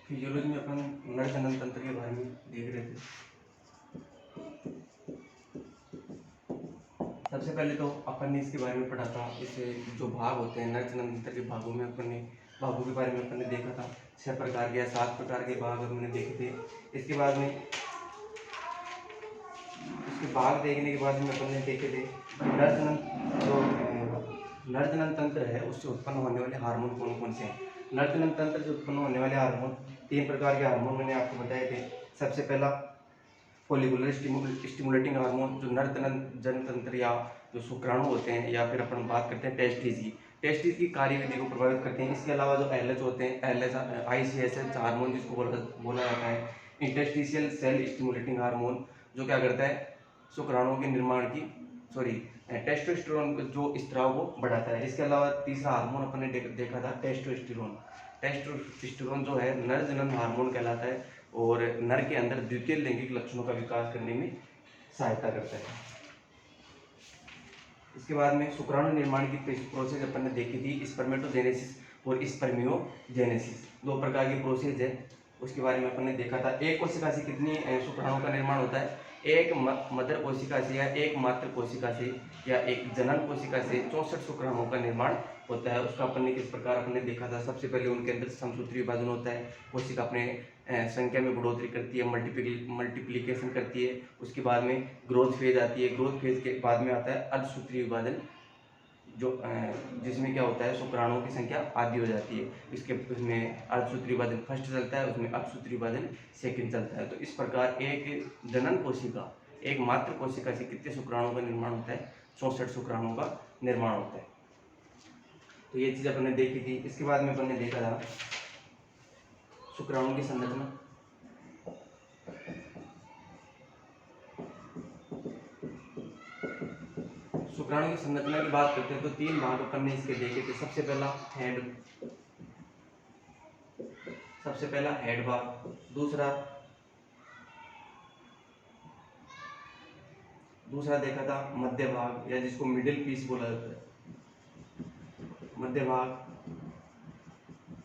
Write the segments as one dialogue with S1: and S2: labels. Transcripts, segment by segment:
S1: Physiology में अपन नर जनन तंत्र के बारे में देख रहे थे। सबसे पहले तो अपन ने इसके बारे में पढ़ा था, इसे जो भाग होते हैं नर जनन तंत्र के भागों में भागों के बारे में अपन ने देखा था। 6 प्रकार के या 7 प्रकार के भाग हमने देखे थे। इसके बाद में इसके भाग देखने के बाद में अपन ने देखे थे नर जनन तंत्र है उससे उत्पन्न होने वाले हार्मोन कौन कौन से हैं। नर जनन तंत्र से उत्पन्न होने वाले हार्मोन 3 प्रकार के हार्मोन मैंने आपको बताए थे। सबसे पहला फोलिकुलर स्टिमुलेटिंग हार्मोन, जो नर जनन तंत्र या जो शुक्राणु होते हैं, या फिर अपन बात करते हैं टेस्टिस की कार्यविधि को प्रभावित करते हैं। इसके अलावा जो एलएच होते हैं, एलएच ICSH हार्मोन जिसको बोला जाता है, इंटरस्टिशियल सेल स्टिमुलेटिंग हार्मोन, जो क्या करता है शुक्राणुओं के निर्माण की टेस्टोस्टेरोन जो स्त्राव को बढ़ाता है। इसके अलावा तीसरा हार्मोन अपन ने देखा था टेस्टोस्टेरोन जो है नर जनन हार्मोन कहलाता है और नर के अंदर द्वितीय लैंगिक लक्षणों का विकास करने में सहायता करता है। इसके बाद में शुक्राणु निर्माण की प्रोसेस अपन ने देखी थी, स्पर्मेटोजेनेसिस और स्पर्मियोजेनेसिस, 2 प्रकार की प्रोसेस है, उसके बारे में अपन ने देखा था। एक कोशिका से कितनी शुक्राणु का निर्माण होता है, एक मदर कोशिका से या एक मातृ कोशिका से या एक जनन कोशिका से 64 शुक्राणुओं का निर्माण होता है। उसका अपन ने किस प्रकार अपन ने देखा था। सबसे पहले उनके अंदर समसूत्री विभाजन होता है, कोशिका अपने संख्या में बढ़ोतरी करती है, मल्टीप्लिकेशन करती है। उसके बाद में ग्रोथ फेज आती है, ग्रोथ फेज के बाद में आता है अर्धसूत्री विभाजन, जो जिसमें क्या होता है शुक्राणुओं की संख्या आधी हो जाती है। उसमें अर्धसूत्री विभाजन फर्स्ट चलता है, उसमें अर्धसूत्री विभाजन सेकंड चलता है। तो इस प्रकार एक जनन कोशिका, एक मातृ कोशिका से कितने शुक्राणुओं का निर्माण होता है, 64 शुक्राणुओं का निर्माण होता है। तो ये चीज अपन ने देखी थी। इसके बाद में अपन ने देखा था शुक्राणु की संरचना। शुक्राणु की संरचना की बात करते हैं तो 3 भाग अपन ने इसके देखे थे। सबसे पहला हेड भाग, दूसरा देखा था मध्य भाग, या जिसको मिडिल पीस बोला जाता है, मध्य भाग,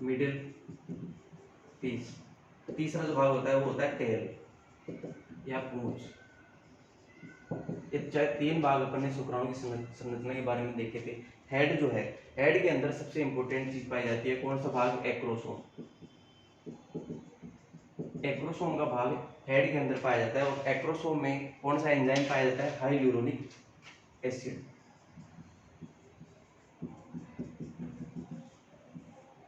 S1: मिडिल पीस। तीसरा जो भाग होता है वो होता है टेल या पूंछ। ये 3 भाग अपन ने शुक्राणु की संरचना के बारे में देखे थे। हेड जो है, हेड के अंदर सबसे इंपॉर्टेंट चीज पाई जाती है, कौन सा भाग, एक्रोसोम। एक्रोसोम का भाग हेड के अंदर पाया जाता है और एक्रोसोम में कौन सा एंजाइम पाया जाता है, हाइल्यूरोनिक एसिड।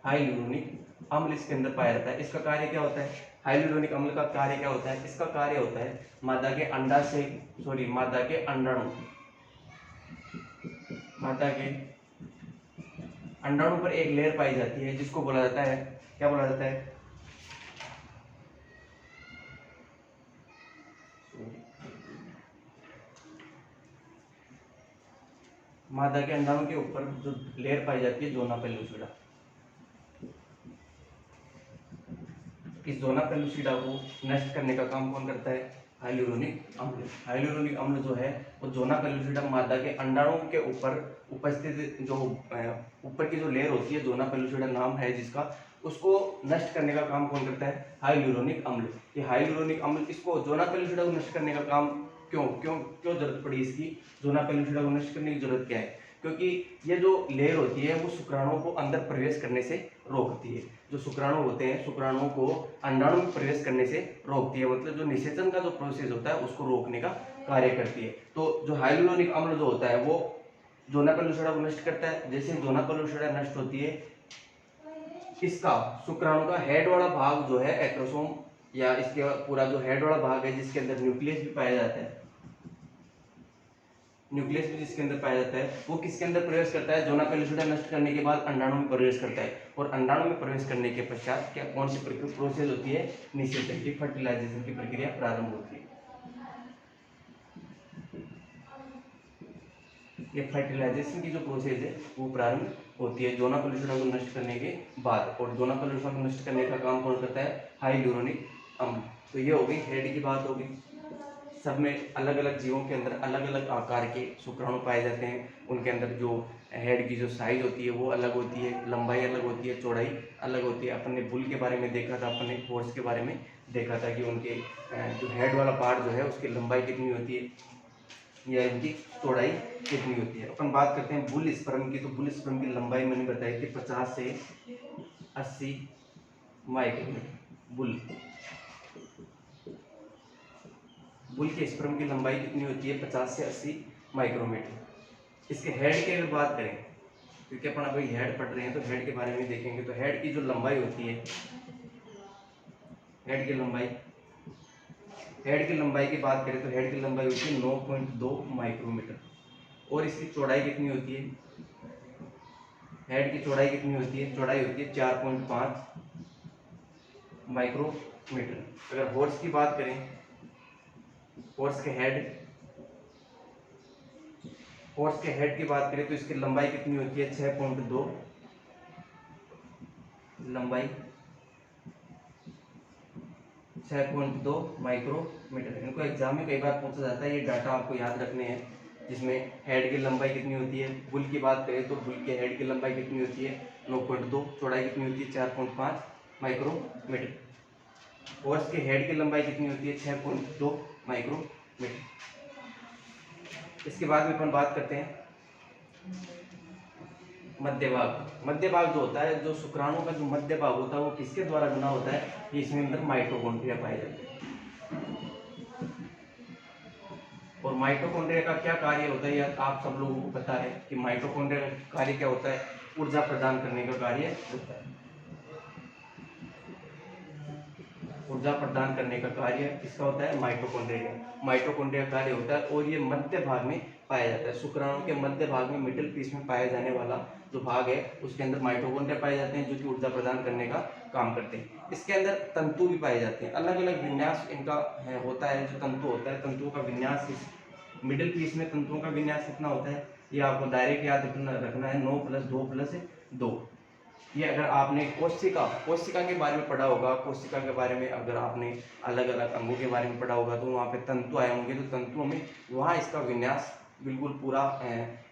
S1: हाइल्यूरोनिक अम्ल इसके अंदर पाया जाता है। इसका कार्य क्या होता है, हाइल्यूरोनिक अम्ल का कार्य क्या होता है, इसका कार्य होता है मादा के अंडाणु पर एक लेयर पाई जाती है जिसको बोला जाता है, क्या बोला जाता है, मादा के अंडाणु के ऊपर जो लेयर पाई जाती है जोना पेलुसिडा। इस जोना पेलुसिडा को नष्ट करने का काम कौन करता है, हाइल्यूरोनिक अम्ल। हाइल्यूरोनिक अम्ल जो है वो जोना पेलुसिडा मादा के अंडाणु के ऊपर उपस्थित जो ऊपर की जो लेयर होती है, जोना पेलुसिडा नाम है जिसका, उसको नष्ट करने का काम कौन करता है, हाइल्यूरोनिक अम्ल। ये हाइल्यूरोनिक अम्ल, इसको जोना पेलुसिडा को नष्ट करने का काम क्यों जरूरत पड़ी इसकी, जोना पेलुसिडा को नष्ट करने की जरूरत क्या है, क्योंकि ये जो लेयर होती है वो शुक्राणुओं को अंदर प्रवेश करने से रोकती है। जो शुक्राणु होते हैं, शुक्राणुओं को अंडाणु में प्रवेश करने से रोकती है, मतलब जो निषेचन का जो प्रोसेस होता है उसको रोकने का कार्य करती है। तो जो हाइल्यूरोनिक अम्ल जो होता है वो जोना पेलुसिडा को नष्ट करता है। जैसे जोना पेलुसिडा नष्ट होती है, इसका शुक्राणु का हेड वाला भाग जो है एक्रोसोम, या इसके पूरा जो हेड वाला भाग है जिसके अंदर न्यूक्लियस भी पाया जाता है, न्यूक्लियस भी जिसके अंदर पाया जाता है, वो किसके अंदर प्रवेश करता है, जोना पेलुसिडा नष्ट करने के बाद अंडाणु में प्रवेश करता है। और अंडाणु में प्रवेश करने के पश्चात क्या कौन सी प्रोसेस होती है, निषेचन की, फर्टिलाइजेशन की प्रक्रिया प्रारंभ होती है। ये फर्टिलाइजेशन की जो प्रोसेस है वो प्रारंभ होती है जोना पेलुसिडा को नष्ट करने के बाद। और जोना पेलुसिडा को नष्ट करने का काम कौन करता है, हाइल्यूरोनिक अम्ल। तो ये हो गई हेड की बात, होगी सब में अलग अलग जीवों के अंदर अलग अलग आकार के शुक्राणु पाए जाते हैं। उनके अंदर जो हेड की जो साइज होती है वो अलग होती है, लंबाई अलग होती है, चौड़ाई अलग होती है। अपन ने बुल के बारे में देखा था, अपन ने हॉर्स के बारे में देखा था कि उनके जो हेड वाला पार्ट जो है उसकी लंबाई कितनी होती है या इनकी चौड़ाई कितनी होती है। अपन बात करते हैं बुल स्पर्म की, तो बुल स्पर्म की लंबाई मैंने बताई थी 50 से 80 माइक्रोमीटर। बुल के स्पर्म की लंबाई कितनी होती है? 50 से 80 माइक्रोमीटर। इसके हेड की अगर बात करें, क्योंकि अपन अभी हेड पढ़ रहे हैं तो हेड के बारे में देखेंगे, तो हेड की जो लंबाई होती है, हेड की लंबाई की बात करें तो हेड की लंबाई होती है 9.2 माइक्रोमीटर। और इसकी चौड़ाई कितनी होती है? हेड की चौड़ाई कितनी होती है? चौड़ाई होती है 4.5 माइक्रोमीटर। अगर हॉर्स की बात करें, हॉर्स के हेड की बात करें तो इसकी लंबाई कितनी होती है? 6.2 लंबाई 6.2 माइक्रोमीटर। इनको एग्जाम में कई बार पूछा जाता है, ये डाटा आपको याद रखने हैं, जिसमें हेड की लंबाई कितनी होती है। बुल की बात करें तो बुल के हेड की लंबाई कितनी होती है? 9.2, चौड़ाई कितनी होती है? 4.5 माइक्रोमीटर। हॉर्स के हेड की लंबाई कितनी होती है? 6.2 माइक्रोमीटर। इसके बाद में अपन बात करते हैं मध्य भाग जो होता है, जो शुक्राणु का जो मध्य भाग होता है वो किसके द्वारा बना होता है? कि इसमें अंदर माइटोकॉन्ड्रिया पाए जाते हैं। और माइटोकॉन्ड्रिया का क्या कार्य होता है, यह आप सब लोगों को पता है कि माइटोकॉन्ड्रिया का कार्य क्या होता है? ऊर्जा प्रदान करने का कार्य होता है। ऊर्जा प्रदान करने का कार्य किसका होता है? माइटोकॉन्ड्रिया कार्य होता है। और ये मध्य भाग में पाया जाता है। शुक्राणु के मध्य भाग में, मिडिल पीस में पाया जाने वाला जो भाग है उसके अंदर माइटोकॉन्ड्रिया पाए जाते हैं, जो कि ऊर्जा प्रदान करने का काम करते हैं। इसके अंदर तंतु भी पाए जाते हैं, अलग अलग विन्यास इनका होता है। जो तंतु होता है, तंतुओं का विन्यास, इस मिडिल पीस में तंतुओं का विन्यास कितना होता है ये आपको डायरेक्ट याद रखना है, 9+2+2। ये अगर आपने कोशिका के बारे में पढ़ा होगा, कोशिका के बारे में अगर आपने अलग अलग अंगों के बारे में पढ़ा होगा तो वहाँ पे तंतु आए होंगे, तो तंतुओं में वहाँ इसका विन्यास बिल्कुल पूरा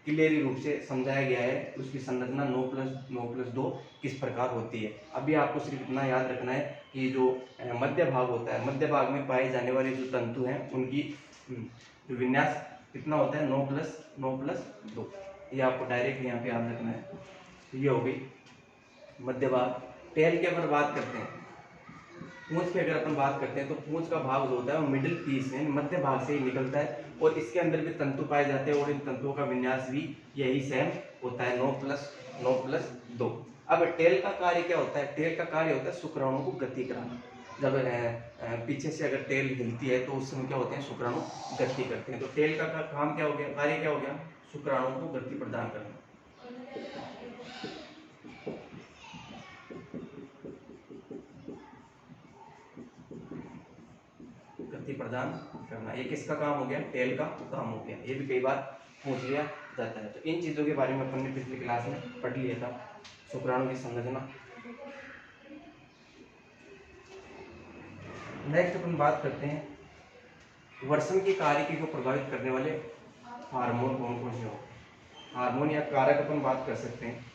S1: क्लियरी रूप से समझाया गया है। उसकी संरचना 9+2 किस प्रकार होती है। अभी आपको सिर्फ इतना याद रखना है कि जो मध्य भाग होता है, मध्य भाग में पाए जाने वाले जो तंतु हैं उनकी जो विन्यास कितना होता है? 9+2। ये आपको डायरेक्ट यहाँ पे याद रखना है। ये हो गई मध्य भाग। टेल की अगर बात करते हैं, पूंछ की अगर अपन बात करते हैं, तो पूंछ का भाग जो होता है वो मिडिल पीस में मध्य भाग से ही निकलता है और इसके अंदर भी तंतु पाए जाते हैं और इन तंतुओं का विन्यास भी यही सेम होता है, 9+2। अब टेल का कार्य क्या होता है? टेल का कार्य होता है शुक्राणु को गति कराना। जब पीछे से अगर टेल हिलती है तो उस समय क्या होते हैं? शुक्राणु गति करते हैं। तो टेल का काम क्या हो गया? कार्य क्या हो गया? शुक्राणु को गति प्रदान करना। गति प्रदान करना, ये किसका काम हो गया? टेल का काम हो गया। ये भी कई बार पूछ लिया जाता है। तो इन चीजों के बारे में अपन ने पिछली क्लास में पढ़ लिया था, शुक्राणु की संरचना। नेक्स्ट अपन बात करते हैं वर्षण की कार्यकी को प्रभावित करने वाले हार्मोन कौन कौन से हो। हार्मोन या कारक अपन बात कर सकते हैं।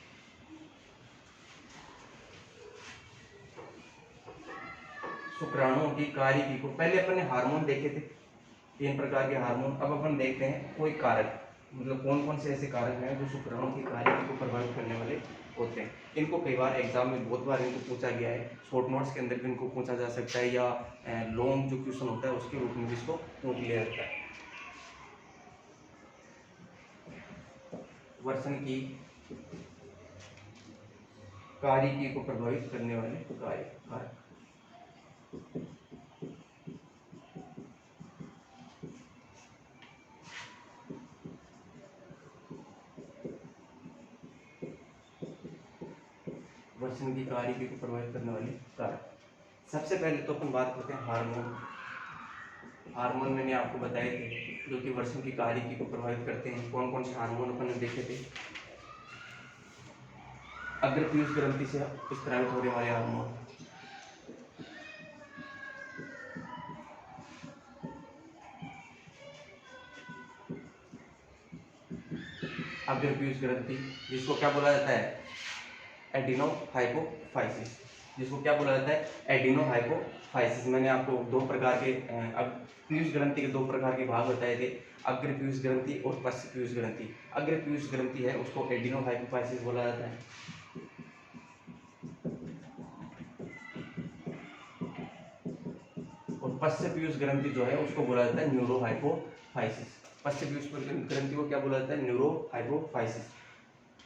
S1: शुक्राणुओं की कार्यकी को, पहले अपन ने हार्मोन देखे थे, 3 प्रकार के हार्मोन। अब अपन देखते हैं कोई कारक, मतलब कौन कौन से ऐसे कारक हैं जो शुक्राणु की कार्यकी को प्रभावित करने वाले होते हैं। इनको कई बार एग्जाम में बहुत बार इनको पूछा गया है, शॉर्ट नोट्स के अंदर भी इनको पूछा जा सकता है, या लॉन्ग जो क्वेश्चन होता है उसके रूप में भी इसको पूछ लिया जाता है। वर्षण की कार्यकी को प्रभावित करने वाले कारक। वर्षण की कार्यकी को प्रभावित करने वाले कारक। सबसे पहले तो अपन बात करते हैं हार्मोन। हार्मोन मैंने आपको बताए थे जो कि वर्षण की कार्यकी को प्रभावित करते हैं। कौन कौन से हार्मोन अपन ने देखे थे? अग्रपीयूष ग्रंथि से स्रावित होने वाले हार्मोन, अग्रपीयूष ग्रंथि, जिसको क्या बोला जाता है, एडिनोहाइपोफाइसिस, जिसको क्या बोला जाता है, एडिनोहाइपोफाइसिस। मैंने आपको दो प्रकार के पीयूष ग्रंथि के दो प्रकार के भाग बताए थे, अग्रपीयूष ग्रंथि और पश्चपीयूष ग्रंथि। अग्रपीयूष ग्रंथि है उसको एडिनोहाइपोफाइसिस बोला जाता है, और पश्चपीयूष ग्रंथि जो है उसको बोला जाता है न्यूरोहाइपोफाइसिस। पश्चपीयूष ग्रंथि को क्या बोला जाता है, न्यूरोहाइपोफाइसिस।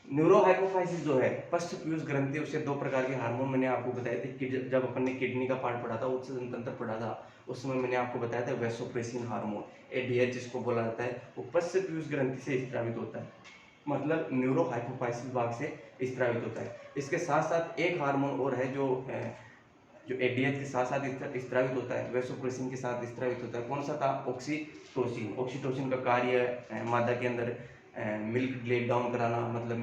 S1: न्यूरोहाइपोफाइसिस जो है पश्चपीयूष ग्रंथि, उससे दो प्रकार के हार्मोन मैंने आपको बताए थे कि जब अपन ने किडनी का पार्ट पढ़ा था, उत्सर्जन तंत्र पढ़ा था, उस समय मैंने आपको बताया था वैसोप्रेसिन हार्मोन एडीएच जिसको बोला जाता है, वो पश्चपीयूष ग्रंथि से स्रावित होता है, मतलब न्यूरोहाइपोफाइसिस भाग से स्रावित होता है। इसके साथ साथ एक हार्मोन और है जो एडीएच के साथ साथ स्रावित होता है, वैसोप्रेसिन के साथ स्रावित होता है। कौन सा था, ऑक्सीटोसिन। ऑक्सीटोसिन का कार्य मादा के अंदर मिल्क लेट डाउन कराना, मतलब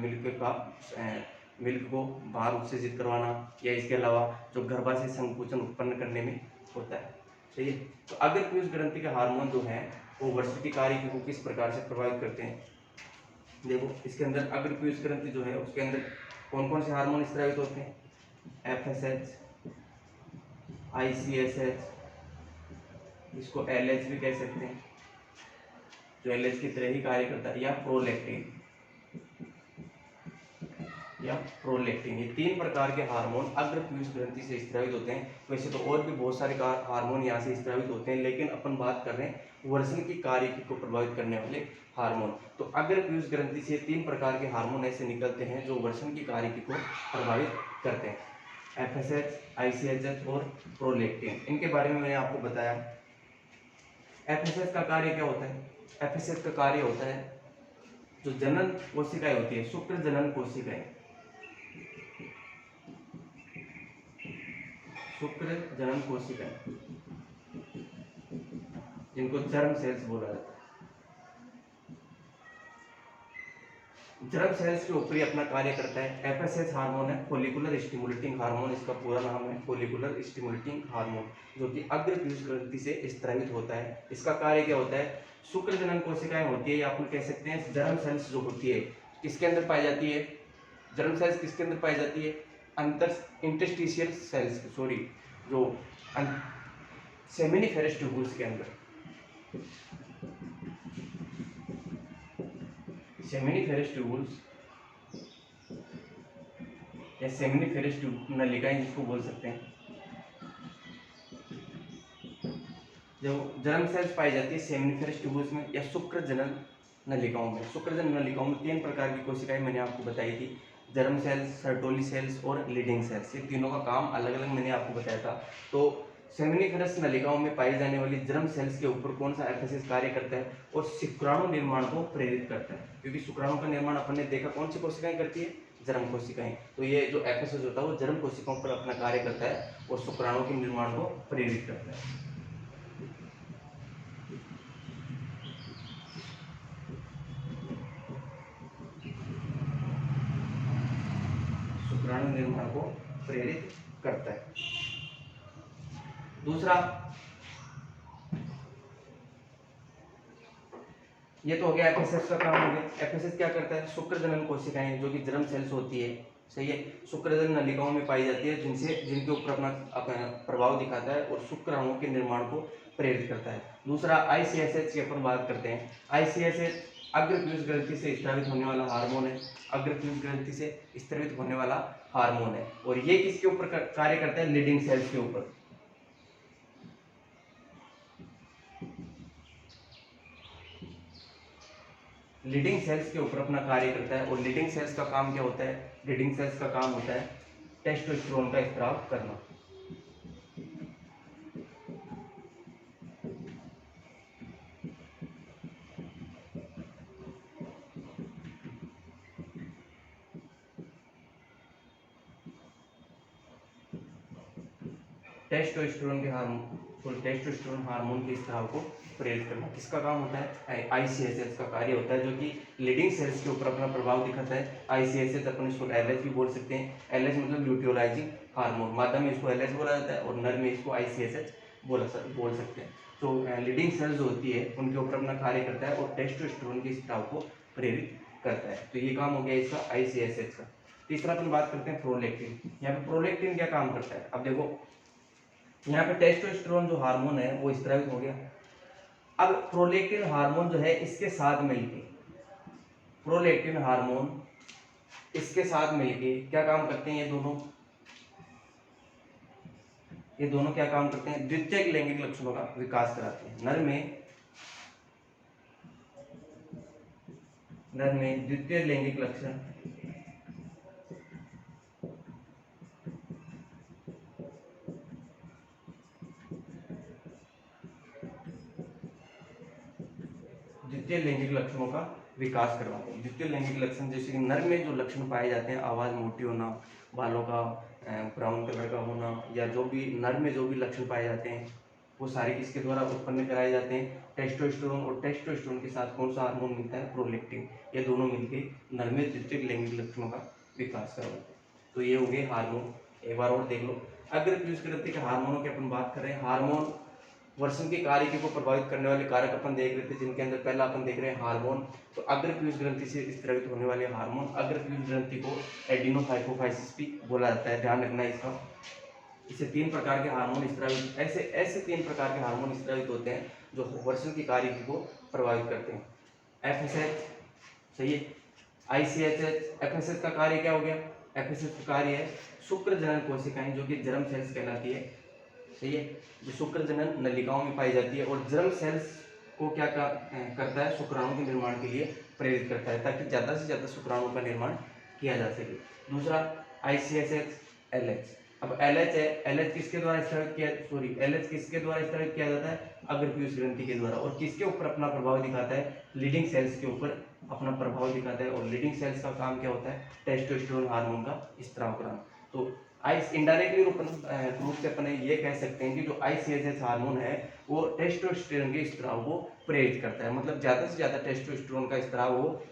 S1: मिल्क को बाहर उत्सर्जित करवाना, या इसके अलावा जो गर्भाशय संकुचन उत्पन्न करने में होता है। सही है। तो अग्रपीयूष ग्रंथि के हार्मोन जो है वो वर्षिकी कार्य को किस प्रकार से प्रभावित करते हैं, देखो इसके अंदर अग्रपीयूष ग्रंथि जो है उसके अंदर कौन कौन से हार्मोन स्रावित होते हैं, एफएसएच, आईसीएसएच, इसको एलएच भी कह सकते हैं, जो एलएच की तरह ही कार्य करता है, या प्रोलैक्टिन। ये तीन प्रकार के हार्मोन अग्रपीयूष ग्रंथि से स्रावित होते हैं। वैसे तो और भी बहुत सारे हार्मोन यहाँ से स्रावित होते हैं, लेकिन अपन बात कर रहे हैं वर्षण की कार्य को प्रभावित करने वाले हार्मोन। तो अग्रपीयूष ग्रंथि से तीन प्रकार के हार्मोन ऐसे निकलते हैं जो वर्षण की कार्य को प्रभावित करते हैं, एफएसएच, आईसीएचएच और प्रोलैक्टिन। इनके बारे में मैंने आपको बताया। एफएसएच का कार्य क्या होता है, एफएसएच का कार्य होता है जो जनन कोशिकाएं होती है, शुक्र जनन कोशिकाएं, शुक्र जनन कोशिकाएं, जिनको जर्म सेल्स बोला जाता है। जर्म सेल्स के ऊपर ही अपना कार्य करता है। एफएसएच हार्मोन है फॉलिकुलर स्टिमुलेटिंग हार्मोन, इसका पूरा नाम है फॉलिकुलर स्टिमुलेटिंग हार्मोन, जो कि अग्रपीयूष ग्रंथि से स्रावित होता है। इसका कार्य क्या होता है, शुक्र जनन कोशिकाएं होती है, या अपन कह सकते हैं जर्म सेल्स जो होती है किसके अंदर पाई जाती है, जर्म सेल्स किसके अंदर पाई जाती है, अंतर इंटरस्टिशियल सेल्स, सॉरी, जो सेमिनिफेरस ट्यूबुल्स के अंदर, सेमिनिफेरस ट्यूबुल्स या सेमिनिफेरस नलिकाएं जिसको बोल सकते हैं, जो जर्म सेल्स पाई जाती है सेमिनिफेरस ट्यूबुल्स में या शुक्र जनन नलिकाओं में। शुक्र जनन नलिकाओं में तीन प्रकार की कोशिकाएं मैंने आपको बताई थी, जर्म सेल्स, सर्टोली सेल्स और लीडिंग सेल्स। ये तीनों का काम अलग अलग मैंने आपको बताया था। तो सेमिनिफेरस नलिकाओं में पाई जाने वाली जर्म सेल्स के ऊपर कौन सा एफएसएच कार्य करता है, और शुक्राणु निर्माण को प्रेरित करता है, क्योंकि शुक्राणु का निर्माण अपन ने देखा कौन सी कोशिकाएं करती है, जर्म कोशिकाएं। तो ये जो एफएसएच होता है वो जर्म कोशिकाओं पर अपना कार्य करता है और शुक्राणु के निर्माण को प्रेरित करता है, शुक्राणु निर्माण को प्रेरित करता है। दूसरा, ये तो हो गया एफएसएच का काम हो गया। एफएसएच क्या करता है, शुक्र जनन कोशिकाएं जो कि जर्म सेल्स होती है, सही है, शुक्र जनन नलिकाओं में पाई जाती है, जिनके ऊपर अपना प्रभाव दिखाता है और शुक्राणुओं के निर्माण को प्रेरित करता है। दूसरा, आईसीएसएच की अपन बात करते हैं। आईसीएसएच अग्रपीयूष ग्रंथि से स्रावित होने वाला हार्मोन है, अग्रपीयूष ग्रंथि से स्रावित होने वाला हार्मोन है, और ये किसके ऊपर कार्य करता है, लीडिंग सेल्स के ऊपर। लीडिंग सेल्स के ऊपर अपना कार्य करता है, और लीडिंग सेल्स का काम क्या होता है, लीडिंग सेल्स का काम होता है टेस्टोस्टेरोन का स्त्राव करना। टेस्टोस्टेरोन के स्त्राव को प्रेरित करना किसका काम होता है, आईसीएसएच का कार्य होता है, जो कि लीडिंग सेल्स के ऊपर अपना प्रभाव दिखाता है। आईसीएसएच अपन इसको एलएच भी बोल सकते हैं, एलएच मतलब ल्यूटियोलाइजिंग हार्मोन, मादा में इसको एलएच बोला जाता है और नर में इसको आईसीएसएच बोल सकते हैं। तो लीडिंग सेल्स जो होती है उनके ऊपर अपना कार्य करता है और टेस्टोस्टेरोन के स्त्राव को प्रेरित करता है। तो ये काम हो गया इसका ICSH का। तीसरा अपन बात करते हैं प्रोलैक्टिन। यहाँ पे प्रोलैक्टिन क्या काम करता है, अब देखो यहाँ पे टेस्टोस्टेरोन जो हार्मोन है वो स्रावित हो गया। अब प्रोलैक्टिन हार्मोन जो है इसके साथ मिलके, प्रोलैक्टिन हार्मोन इसके साथ मिलके क्या काम करते हैं, ये दोनों क्या काम करते हैं, द्वितीयक लैंगिक लक्षणों का विकास कराते हैं। नर में द्वितीय लैंगिक लक्षण द्वितीय लैंगिक लक्षणों का विकास करवाते हैं। द्वितीय लैंगिक लक्षण जैसे कि नर में जो लक्षण पाए जाते हैं, आवाज मोटी होना, बालों का ब्राउन कलर का होना, या जो भी नर में जो भी लक्षण पाए जाते हैं वो सारे किसके द्वारा उत्पन्न कराए जाते हैं, टेस्टोस्टेरोन। और टेस्टोस्टेरोन के साथ कौन सा हार्मोन मिलता है, प्रोलैक्टिन। ये दोनों मिलकर नर में द्वितीय लैंगिक लक्षणों का विकास करवाते हैं। तो ये हो गए हार्मोन। एक बार और देख लो, अग्र पीयूष ग्रंथि के हार्मोनों की अपन बात कर रहे हैं। हार्मोन वर्षण की कार्य को प्रभावित करने वाले कारक अपन देख रहे थे, जिनके अंदर पहला अपन देख रहे हैं हार्मोन। तो अग्र पीयूष ग्रंथि से स्रावित होने वाले हार्मोन, अग्र पीयूष ग्रंथि को एडिनोहाइपोफाइसिस भी बोला जाता है, ध्यान रखना इसका। इसे 3 प्रकार के हार्मोन स्रावित, ऐसे 3 प्रकार के हार्मोन स्रावित होते हैं जो वर्षण की कार्य को प्रभावित करते हैं। FSH सही है, ICHH। FSH का कार्य क्या हो गया, FSH का कार्य है शुक्र जनन कोशिकाएं जो कि जर्म सेल्स कहलाती है, सही है, जो शुक्र जनन नलिकाओं में पाई जाती है। और जर्म सेल्स को क्या करता है, शुक्राणु के निर्माण के लिए प्रेरित करता है, ताकि ज़्यादा से ज़्यादा शुक्राणु का निर्माण किया जा सके। दूसरा ICSH LH। अब LH है, LH किसके द्वारा स्रावित किया, LH किसके द्वारा स्रावित किया जाता है, अग्र पीयूष ग्रंथि के द्वारा। और किसके ऊपर अपना प्रभाव दिखाता है, लीडिंग सेल्स के ऊपर अपना प्रभाव दिखाता है। और लीडिंग सेल्स का काम क्या होता है, टेस्टोस्टेरोन हार्मोन का स्त्राव कराना। तो इनडायरेक्टली रूप से अपन ये कह सकते हैं कि जो ICSH हार्मोन है वो टेस्टोस्टेरोन के स्त्राव को प्रेरित करता है, मतलब ज़्यादा से ज़्यादा टेस्टोस्टेरोन का स्त्राव वो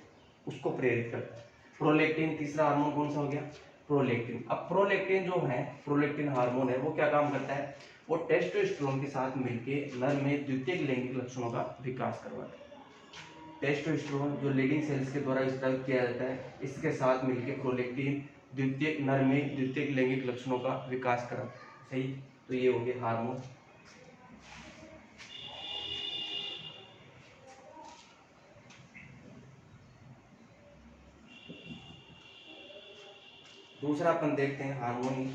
S1: उसको प्रेरित करता है। प्रोलैक्टिन, तीसरा हार्मोन कौन सा हो गया, प्रोलैक्टिन। अब प्रोलैक्टिन जो है, प्रोलैक्टिन हार्मोन है वो क्या काम करता है, वो टेस्टोस्टेरोन के साथ मिलके नर में द्वितीयक लैंगिक लक्षणों का विकास करवाता है। टेस्टोस्टेरोन जो लीडिंग सेल्स के द्वारा स्रावित किया जाता है, इसके साथ मिलकर प्रोलैक्टिन द्वितीयक नर में द्वितीयक लैंगिक लक्षणों का विकास कराता है, सही। तो ये हो गए हार्मोन। दूसरा अपन देखते हैं हार्मोन,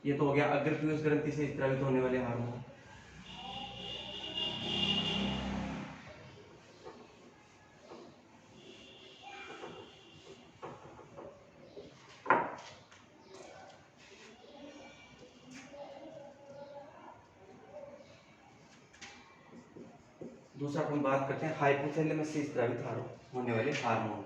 S1: ये तो हो गया अग्र पीयूष ग्रंथि से स्रावित होने वाले हार्मोन। दूसरा अपन बात करते हैं हाइपोथैलेमस से स्रावित होने वाले हार्मोन।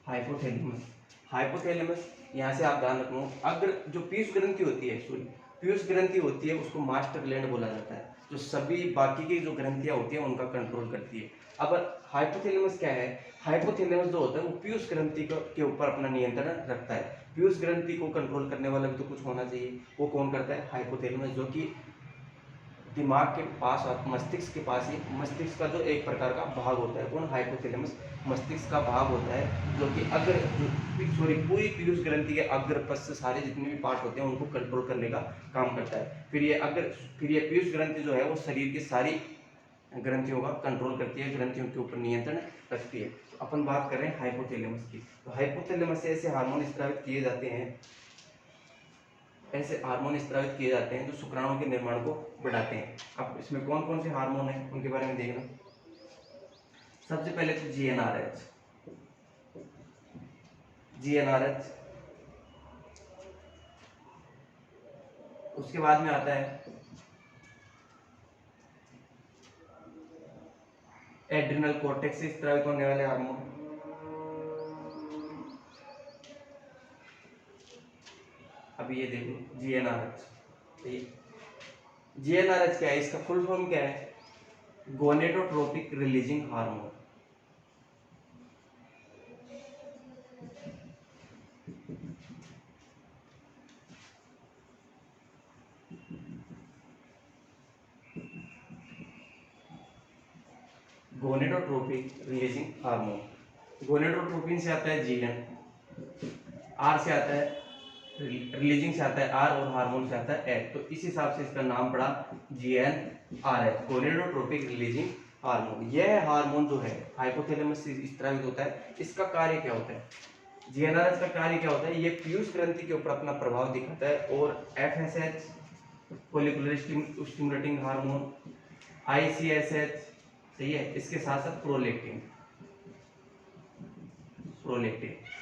S1: हाइपोथैलेमस, हाइपोथैलेमस यहाँ से आप ध्यान रखना, अग्र जो पीयूष ग्रंथि होती है, सॉरी पीयूष ग्रंथि होती है उसको मास्टर ग्लैंड बोला जाता है, जो सभी बाकी की जो ग्रंथियां होती हैं उनका कंट्रोल करती है। अब हाइपोथैलेमस क्या है, हाइपोथैलेमस जो होता है वो पीयूष ग्रंथि के ऊपर अपना नियंत्रण रखता है। पीयूष ग्रंथि को कंट्रोल करने वाला भी तो कुछ होना चाहिए, वो कौन करता है, हाइपोथैलेमस, जो कि दिमाग के पास और मस्तिष्क के पास ही, मस्तिष्क का जो एक प्रकार का भाग होता है, कौन, हाइपोथैलेमस, मस्तिष्क का भाग होता है, जो कि पूरी पीयूष ग्रंथि के अग्र पश्च सारे जितने भी पार्ट होते हैं उनको कंट्रोल करने का काम करता है। फिर ये पीयूष ग्रंथि जो है वो शरीर की सारी ग्रंथियों का कंट्रोल करती है, ग्रंथियों के ऊपर नियंत्रण रखती है। तो अपन बात कर रहे हैं हाइपोथैलेमस की। तो हाइपोथैलेमस से ऐसे हार्मोन स्रावित किए जाते हैं, ऐसे हार्मोन स्रावित किए जाते हैं जो शुक्राणु के निर्माण को बढ़ाते हैं। अब इसमें कौन कौन से हार्मोन हैं उनके बारे में देखना। सबसे पहले तो GnRH, उसके बाद में आता है एड्रिनल कॉर्टेक्स से स्रावित होने वाले हार्मोन, अभी ये देखो GnRH। GnRH क्या है, इसका फुल फॉर्म क्या है, gonadotropic releasing hormone. Gonadotropic releasing hormone. Gonadotropin से आता है जीएन, आर से आता है रिलीजिंग से आता है आर, और हार्मोन से आता है एच। तो इस हिसाब से इसका नाम पड़ा जीएनआरएच, गोनेडोट्रोपिक रिलीजिंग हार्मोन। यह हार्मोन जो है हाइपोथैलेमस से स्रावित होता है। इसका कार्य क्या होता है? जीएनआरएच का कार्य क्या होता है? ये पीयूष ग्रंथि के ऊपर अपना प्रभाव दिखाता है। और एफएसएच फॉलिकुलर स्टिमुलेटिंग हार्मोन, आईसीएसएच, सही है, इसके साथ साथ प्रोलैक्टिन,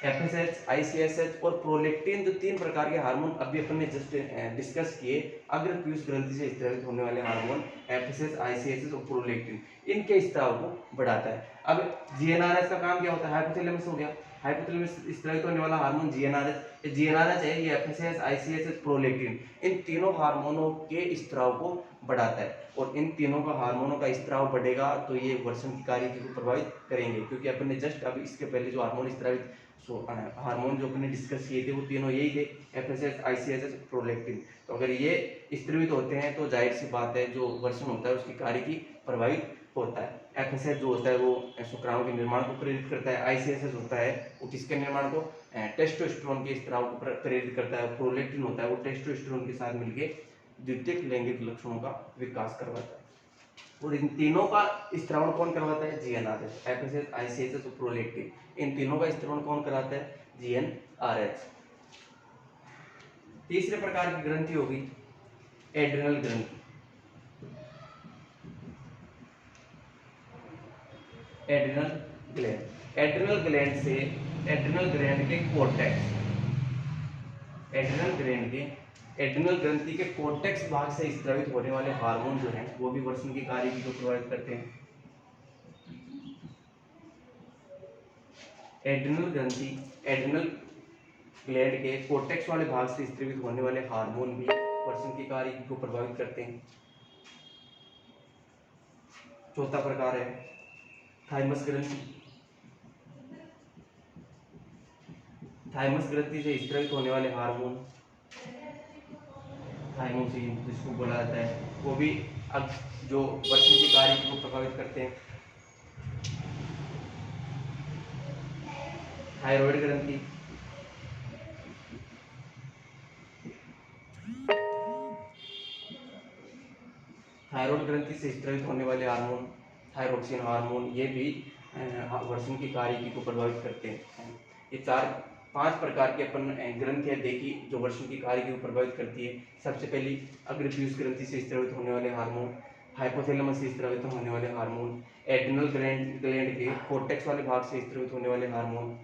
S1: एफएसएच, आईसीएसएच और प्रोलैक्टिन, जो 3 प्रकार के हार्मोन अभी अपन ने जस्ट डिस्कस किए, अग्र पीयूष ग्रंथि से स्रावित होने वाले हार्मोन एफएसएच, आईसीएसएच और प्रोलैक्टिन, इनके स्राव को बढ़ाता है। अब जीएनआरएच का काम क्या होता है? हाइपोथैलेमस हो गया, हाइपोथैलेमस स्रावित होने वाला हार्मोन जीएनआरएच, जीएनआरएच है, ये एफएसएच, आईसीएसएच, प्रोलैक्टिन, इन तीनों हार्मोनों के स्राव को बढ़ाता है। और इन तीनों का हार्मोनों का स्राव बढ़ेगा तो ये वर्षण की कार्यकी को प्रभावित करेंगे, क्योंकि अपन ने जस्ट अभी इसके पहले जो हार्मोन स्रावित हार्मोन जो अपने डिस्कस किए थे वो तीनों यही थे, एफएसएच, आईसीएसएच, प्रोलैक्टिन। तो अगर ये स्रावित होते हैं तो जाहिर सी बात है जो वर्षण होता है उसकी कार्यकी प्रभावित होता है। एफएसएच जो होता है वो शुक्राणु के निर्माण को प्रेरित करता है, आईसीएसएच होता है वो किसके निर्माण को? टेस्टोस्टेरोन के स्राव को प्रेरित करता है, प्रोलैक्टिन होता है वो टेस्टोस्टेरोन के साथ मिलकर द्वितीयक लैंगिक लक्षणों का विकास करवाता है। और इन तीनों का स्त्रावण कौन करवाता है? जीएनआरएच, एफएसएच, आईसीएसएच और प्रोलैक्टिन, इन तीनों का स्त्रावण कौन कराता है? जीएनआरएच। तीसरे प्रकार की ग्रंथि होगी एड्रिनल ग्रंथि। एड्रिनल ग्लैंड, एड्रिनल ग्लैंड से एड्रिनल ग्लैंड के कोर्टेक्स, एड्रिनल ग्रंथि के कोर्टेक्स भाग से स्रावित होने वाले हार्मोन जो हैं वो भी वर्षण की कार्यकी को प्रभावित करते हैं। एड्रिनल ग्रंथि, एड्रिनल ग्लैंड के कोर्टेक्स वाले भाग से स्रावित होने वाले हार्मोन भी वर्षण की कार्यकी को प्रभावित करते हैं। चौथा प्रकार है थाइमस ग्रंथि। थाइमस ग्रंथि से स्रावित होने वाले हार्मोन थाइमोसिन जिसको बोला जाता है वो भी अब जो वर्षण की कार्यकी को प्रभावित करते हैं। थायराइड ग्रंथि, थायराइड ग्रंथि से स्रावित होने वाले हार्मोन थायरोक्सिन हार्मोन, ये भी वर्षण की कार्यकी को प्रभावित करते हैं। ये 4-5 प्रकार के अपन ग्रंथियां देखी जो वर्षण की कार्यकी को प्रभावित करती है। सबसे पहली अग्र पीयूष ग्रंथि से स्रावित होने वाले हार्मोन, हाइपोथैलेमस से स्रावित होने वाले हार्मोन, एड्रिनल ग्लैंड के कोर्टेक्स वाले भाग से स्रावित होने वाले हार्मोन,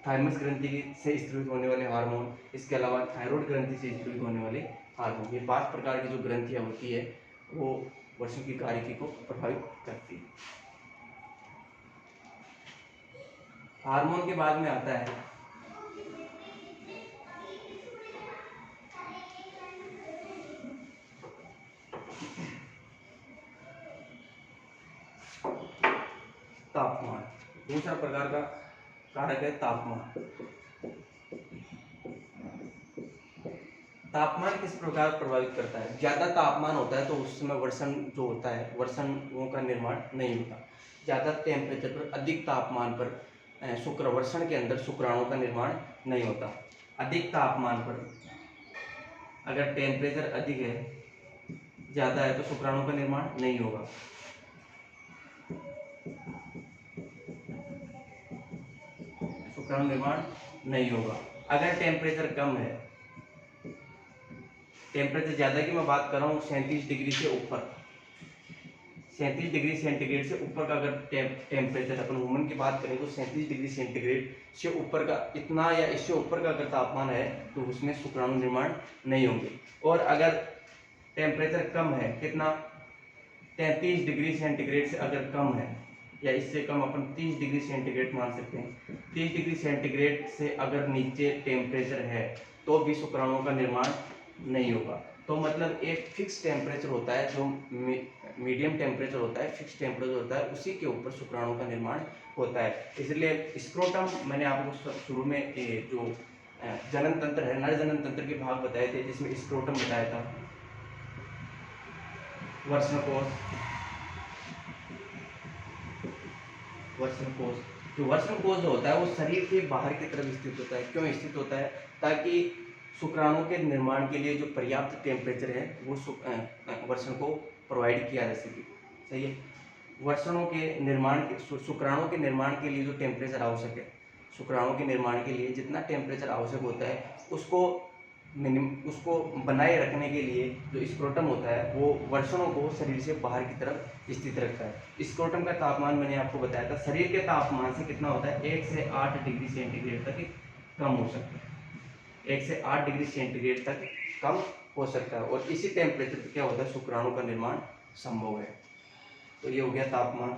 S1: थाइमस ग्रंथि से स्रावित होने वाले हार्मोन, इसके अलावा थायराइड ग्रंथि से स्रावित होने वाले हार्मोन। ये 5 प्रकार की जो ग्रंथियां होती है वो वर्षण की कार्यकी को प्रभावित करती है। हार्मोन के बाद में आता है तापमान। दूसरा प्रकार का कारक है तापमान। तापमान किस प्रकार प्रभावित करता है? ज्यादा तापमान होता है तो उस समय वर्षण जो होता है वर्षणों का निर्माण नहीं होता। ज्यादा टेम्परेचर पर, अधिक तापमान पर शुक्रवर्षण के अंदर शुक्राणुओं का निर्माण नहीं होता। अधिक तापमान पर अगर टेम्परेचर अधिक है, ज्यादा है, तो शुक्राणुओं का निर्माण नहीं होगा। शुक्राणु निर्माण नहीं होगा। अगर टेम्परेचर कम है, टेम्परेचर ज्यादा की मैं बात कर रहा हूँ 37 डिग्री से ऊपर, 37 डिग्री सेंटीग्रेड से ऊपर का अगर टेम्परेचर, अपन ह्यूमन की बात करें तो 37 डिग्री सेंटीग्रेड से ऊपर का, इतना या इससे ऊपर का अगर तापमान है तो उसमें शुक्राणु निर्माण नहीं होंगे। और अगर टेम्परेचर कम है, कितना, 33 डिग्री सेंटीग्रेड से अगर कम है या इससे कम, अपन 30 डिग्री सेंटीग्रेड मान सकते हैं, 30 डिग्री सेंटीग्रेड से अगर नीचे टेम्परेचर है तो भी शुक्राणुओं का निर्माण नहीं होगा। तो मतलब एक फिक्स टेम्परेचर होता है, जो मीडियम टेम्परेचर होता है, फिक्स टेम्परेचर होता है, उसी के ऊपर शुक्राणुओं का निर्माण होता है। इसलिए स्क्रोटम मैंने आपको शुरू में जो जनन तंत्र है, नर जनन तंत्र के भाग बताए थे, जिसमें स्क्रोटम बताया था, वर्षण कोश, वर्षण कोश। जो वर्षण कोश जो होता है वो शरीर के बाहर की तरफ स्थित होता है। क्यों स्थित होता है? ताकि शुक्राणु के निर्माण के लिए जो पर्याप्त टेम्परेचर है वो वर्षण को प्रोवाइड किया जा सके। सही है। वर्षणों के निर्माण के शुक्राणु के निर्माण के लिए जो टेम्परेचर आवश्यक है, शुक्राणु के निर्माण के लिए जितना टेम्परेचर आवश्यक होता है उसको बनाए रखने के लिए जो स्क्रोटम होता है वो वर्षणों को शरीर से बाहर की तरफ स्थित रखता है। स्क्रोटम का तापमान मैंने आपको बताया था शरीर के तापमान से कितना होता है, 1 से 8 डिग्री सेंटीग्रेड तक कम हो सकता है। 1 से 8 डिग्री सेंटीग्रेड तक कम हो सकता है और इसी टेम्परेचर पर क्या होता है, शुक्राणु का निर्माण संभव है। तो ये हो गया तापमान।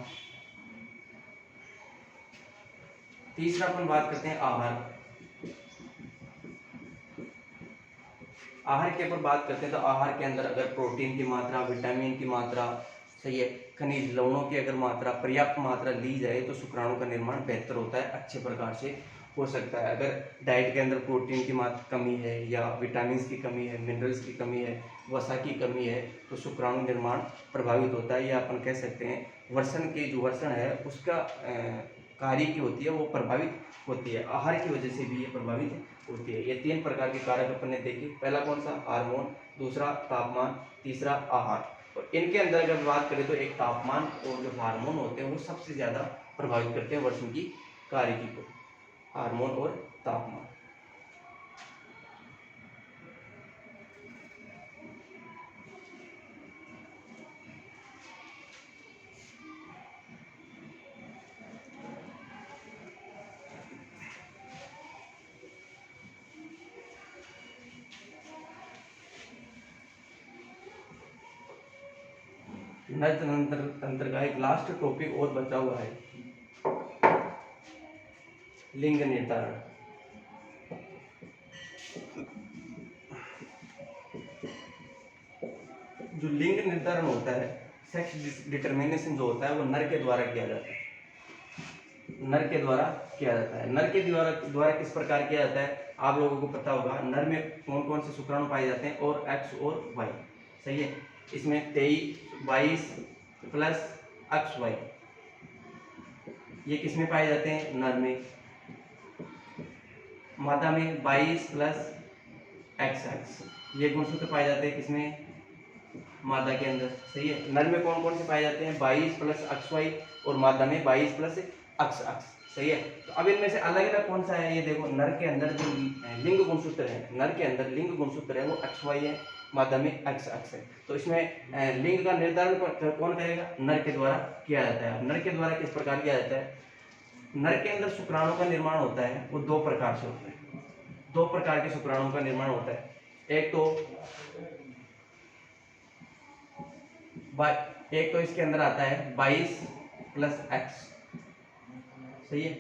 S1: तीसरा अपन बात करते हैं आहार। आहार के ऊपर बात करते हैं तो आहार के अंदर अगर प्रोटीन की मात्रा, विटामिन की मात्रा, सही है, खनिज लवणों की अगर मात्रा, पर्याप्त मात्रा ली जाए तो शुक्राणु का निर्माण बेहतर होता है, अच्छे प्रकार से हो सकता है। अगर डाइट के अंदर प्रोटीन की मात्रा कमी है या विटामिन की कमी है, मिनरल्स की कमी है, वसा की कमी है तो शुक्राणु निर्माण प्रभावित होता है या अपन कह सकते हैं वर्षण की जो वर्षण है उसका कार्य की होती है वो प्रभावित होती है। आहार की वजह से भी ये प्रभावित होती है। ये 3 प्रकार के कारक अपन ने देखे। पहला कौन सा, हार्मोन, दूसरा तापमान, तीसरा आहार। और इनके अंदर अगर बात करें तो एक तापमान और जो हार्मोन होते हैं वो सबसे ज़्यादा प्रभावित करते हैं वर्षण की कार्यकी को, हार्मोन और तापमान। नर तंत्र का एक लास्ट टॉपिक और बचा हुआ है, लिंग निर्धारण। जो लिंग निर्धारण होता है, सेक्स डिटरमिनेशन जो होता है वो नर के द्वारा किया जाता है। नर के द्वारा किया जाता है। नर के द्वारा किस प्रकार किया जाता है आप लोगों को पता होगा। नर में कौन कौन से शुक्राणु पाए जाते हैं, और एक्स और वाई। सही है। इसमें 22 प्लस एक्स वाई ये किस में पाए जाते हैं, नर में। मादा में 22 प्लस एक्स एक्स ये गुणसूत्र पाए जाते हैं किसमें, मादा के अंदर। सही है। नर में कौन कौन से पाए जाते हैं, 22 प्लस एक्स वाई, और मादा में 22 प्लस एक्स एक्स। सही है। तो अब इनमें से अलग अलग कौन सा है, ये देखो। नर के अंदर जो लिंग गुणसूत्र है, नर के अंदर लिंग गुणसूत्र है वो एक्स वाई है, मादा में एक्स एक्स है। तो इसमें लिंग का निर्धारण कौन करेगा, नर के द्वारा किया जाता है। नर के द्वारा किस प्रकार किया जाता है, नर के अंदर शुक्राणु का निर्माण होता है वो 2 प्रकार से होता है। 2 प्रकार के शुक्राणु का निर्माण होता है। एक तो इसके अंदर आता है 22 प्लस एक्स। सही है।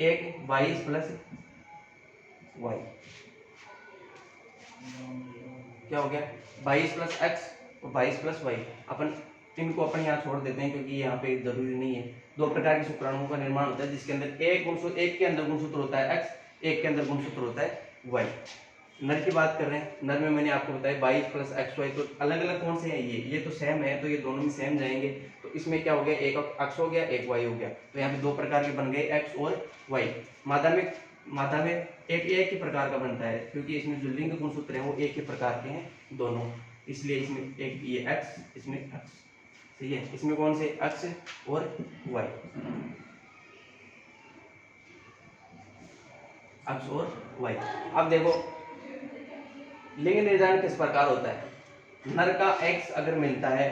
S1: एक 22 प्लस वाई। क्या हो गया, 22 प्लस एक्स और 22 प्लस वाई। अपन इनको अपन यहाँ छोड़ देते हैं क्योंकि यहाँ पे जरूरी नहीं है। 2 प्रकार के शुक्राणुओं का निर्माण होता है जिसके अंदर एक के अंदर गुणसूत्र होता है एक्स, एक के अंदर गुणसूत्र होता है वाई। नर की बात कर रहे हैं। नर में मैंने आपको बताया 22 प्लस एक्स वाई। तो अलग अलग कौन से हैं, ये तो सेम है, तो ये दोनों में सेम जाएंगे। तो इसमें क्या हो गया, एक एक्स हो गया, एक वाई हो गया। तो यहाँ पे 2 प्रकार के बन गए, एक्स और वाई। मादा में एक ही प्रकार का बनता है क्योंकि इसमें जो लिंग गुणसूत्र है वो एक ही प्रकार के हैं दोनों, इसलिए इसमें एक ये एक्स, इसमें एक्स। सही है। इसमें कौन से, एक्स और वाई, एक्स और वाई। अब देखो लिंग निर्धारण किस प्रकार होता है। नर का एक्स अगर मिलता है,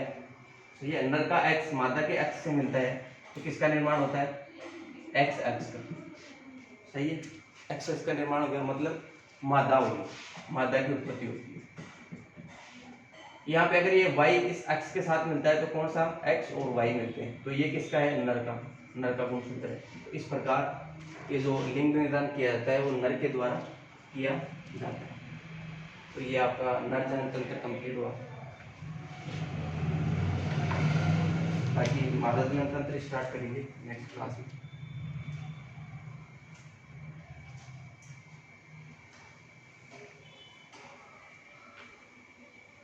S1: सही है, नर का एक्स मादा के एक्स से मिलता है तो किसका निर्माण होता है, एक्स एक्स का। सही है। एक्स एक्स का निर्माण हो गया, मतलब मादा होगी, मादा की उत्पत्ति होती है। यहाँ पे अगर ये y इस x के साथ मिलता है तो कौन सा, x और y मिलते हैं, तो ये किसका है, नर का गुणसूत्र है। तो इस प्रकार ये जो लिंग निर्धारण किया जाता है वो नर के द्वारा किया जाता है। तो ये आपका नर जनन तंत्र कंप्लीट हुआ। बाकी मादा जनन तंत्र स्टार्ट करेंगे नेक्स्ट क्लास में।